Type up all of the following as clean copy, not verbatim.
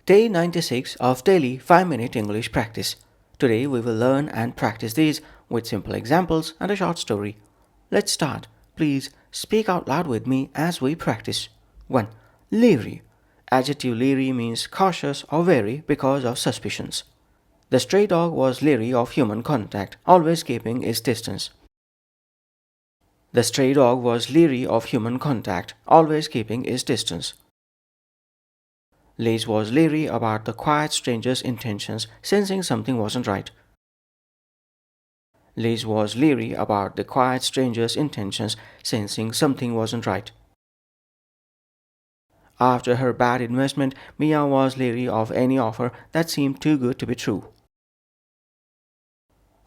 Day 96 of daily 5-minute English practice. Today we will learn and practice these with simple examples and a short story. Let's start. Please speak out loud with me as we practice. 1. Leery. Adjective leery means cautious or wary because of suspicions. The stray dog was leery of human contact, always keeping its distance. The stray dog was leery of human contact, always keeping its distance. Liz was leery about the quiet stranger's intentions, sensing something wasn't right. Liz was leery about the quiet stranger's intentions, sensing something wasn't right. After her bad investment, Mia was leery of any offer that seemed too good to be true.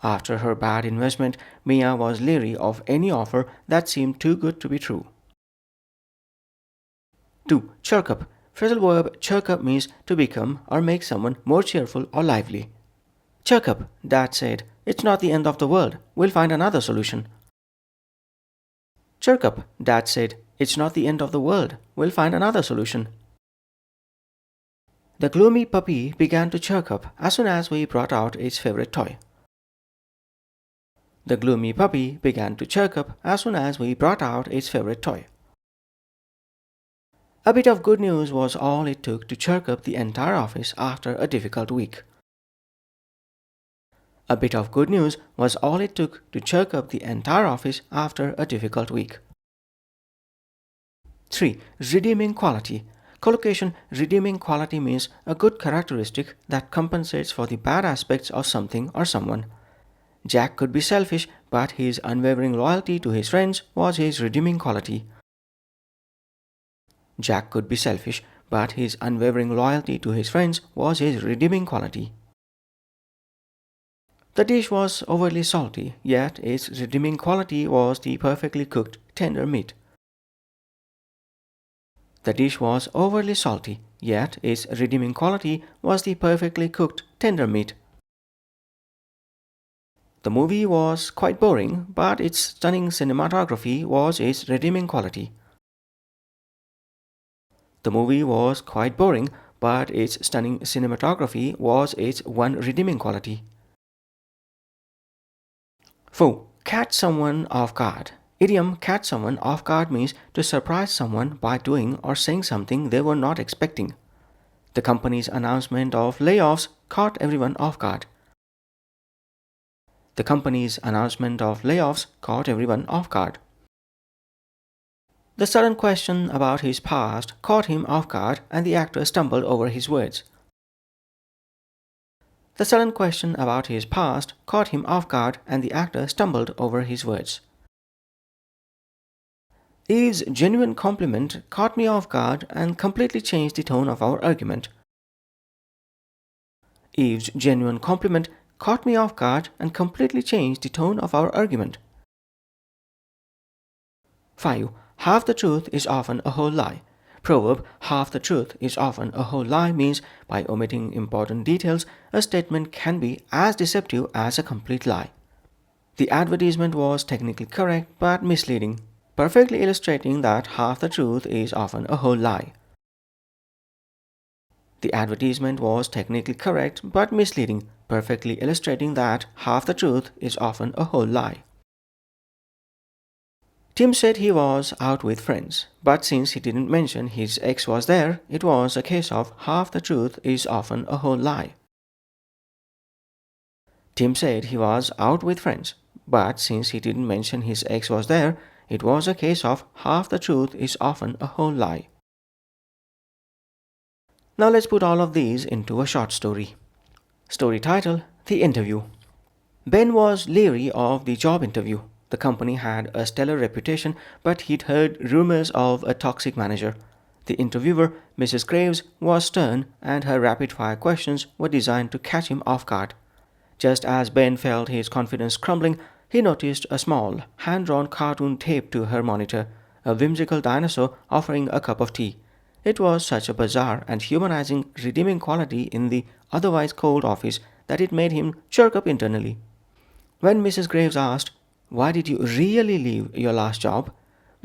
After her bad investment, Mia was leery of any offer that seemed too good to be true. 2. Chirk up. Phrasal verb chirk up means to become or make someone more cheerful or lively. Chirk up, Dad said. It's not the end of the world. We'll find another solution. Chirk up, Dad said. It's not the end of the world. We'll find another solution. The gloomy puppy began to chirk up as soon as we brought out its favorite toy. The gloomy puppy began to chirk up as soon as we brought out its favorite toy. A bit of good news was all it took to chirk up the entire office after a difficult week. A bit of good news was all it took to chirk up the entire office after a difficult week. 3. Redeeming quality. Collocation redeeming quality means a good characteristic that compensates for the bad aspects of something or someone. Jack could be selfish, but his unwavering loyalty to his friends was his redeeming quality. Jack could be selfish, but his unwavering loyalty to his friends was his redeeming quality. The dish was overly salty, yet its redeeming quality was the perfectly cooked, tender meat. The dish was overly salty, yet its redeeming quality was the perfectly cooked, tender meat. The movie was quite boring, but its stunning cinematography was its redeeming quality. The movie was quite boring, but its stunning cinematography was its one redeeming quality. 4. Catch someone off guard. Idiom catch someone off guard means to surprise someone by doing or saying something they were not expecting. The company's announcement of layoffs caught everyone off guard. The company's announcement of layoffs caught everyone off guard. The sudden question about his past caught him off guard and the actor stumbled over his words. The sudden question about his past caught him off guard and the actor stumbled over his words. Eve's genuine compliment caught me off guard and completely changed the tone of our argument. Eve's genuine compliment caught me off guard and completely changed the tone of our argument. 5. Half the truth is often a whole lie. Proverb, half the truth is often a whole lie means by omitting important details, a statement can be as deceptive as a complete lie. The advertisement was technically correct but misleading, perfectly illustrating that half the truth is often a whole lie. The advertisement was technically correct but misleading, perfectly illustrating that half the truth is often a whole lie. Tim said he was out with friends, but since he didn't mention his ex was there, it was a case of half the truth is often a whole lie. Tim said he was out with friends, but since he didn't mention his ex was there, it was a case of half the truth is often a whole lie. Now let's put all of these into a short story. Story title: The Interview. Ben was leery of the job interview. The company had a stellar reputation, but he'd heard rumors of a toxic manager. The interviewer, Mrs. Graves, was stern, and her rapid-fire questions were designed to catch him off guard. Just as Ben felt his confidence crumbling, he noticed a small, hand-drawn cartoon taped to her monitor, a whimsical dinosaur offering a cup of tea. It was such a bizarre and humanizing, redeeming quality in the otherwise cold office that it made him chirk up internally. When Mrs. Graves asked, "Why did you really leave your last job?"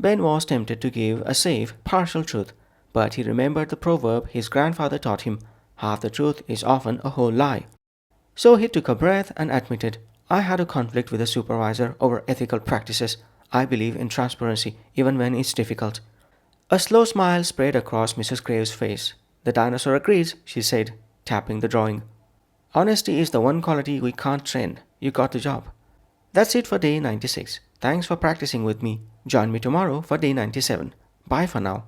Ben was tempted to give a safe, partial truth, but he remembered the proverb his grandfather taught him, Half the truth is often a whole lie. So he took a breath and admitted, I had a conflict with a supervisor over ethical practices. I believe in transparency, even when it's difficult. A slow smile spread across Mrs. Graves' face. The dinosaur agrees, she said, tapping the drawing. Honesty is the one quality we can't train. You got the job. That's it for day 96. Thanks for practicing with me. Join me tomorrow for day 97. Bye for now.